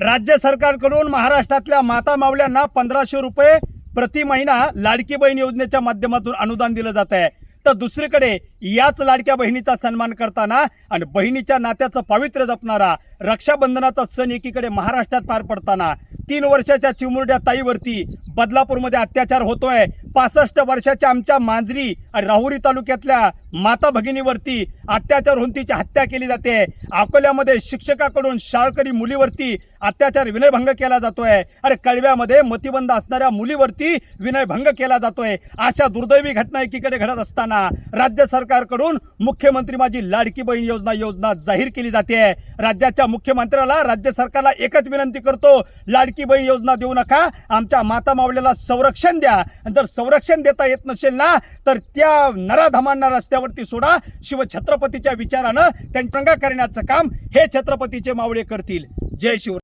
राज्य सरकारकडून महाराष्ट्रातल्या माता मावल्यांना 1500 रुपये प्रति महिना लाडकी बहीण योजनेच्या माध्यमातून अनुदान दिलं जात आहे। तर दुसरीकडे याच लाडक्या बहिणीचा सन्मान करताना आणि बहिणीच्या नात्याचं पावित्र्य जपणारा रक्षाबंधनाचा सण एकीकडे महाराष्ट्रात पार पडताना 3 वर्षाच्या चिमुरड्या ताईवरती बदलापूरमध्ये अत्याचार होतोय। 65 वर्षाच्या आमच्या मांजरी आणि राहुरी तालुक्यातल्या माता भगिनीवरती अत्याचार होऊन तिची हत्या केली जाते। अकोल्यामध्ये शिक्षकाकडून शाळकरी मुलीवरती अत्याचार विनयभंग केला जातोय। अरे कळव्यामध्ये मतिबंध असणाऱ्या मुलीवरती विनयभंग केला जातोय। अशा दुर्दैवी घटना एकीकडे घडत असताना राज्य सरकारकडून मुख्यमंत्री माझी लाडकी बहीण योजना जाहीर केली जाते। राज्याच्या मुख्यमंत्र्याला राज्य सरकारला एकच विनंती करतो, लाडकी बहीण योजना देऊ नका, आमच्या माता मावल्याला संरक्षण द्या। जर संरक्षण देता येत नसेल ना तर त्या नराधमांना रस्त्यावरती सोडा। शिवछत्रपतीच्या विचारानं त्यांचा करण्याचं काम हे छत्रपतीचे मावळे करतील। जय शिव।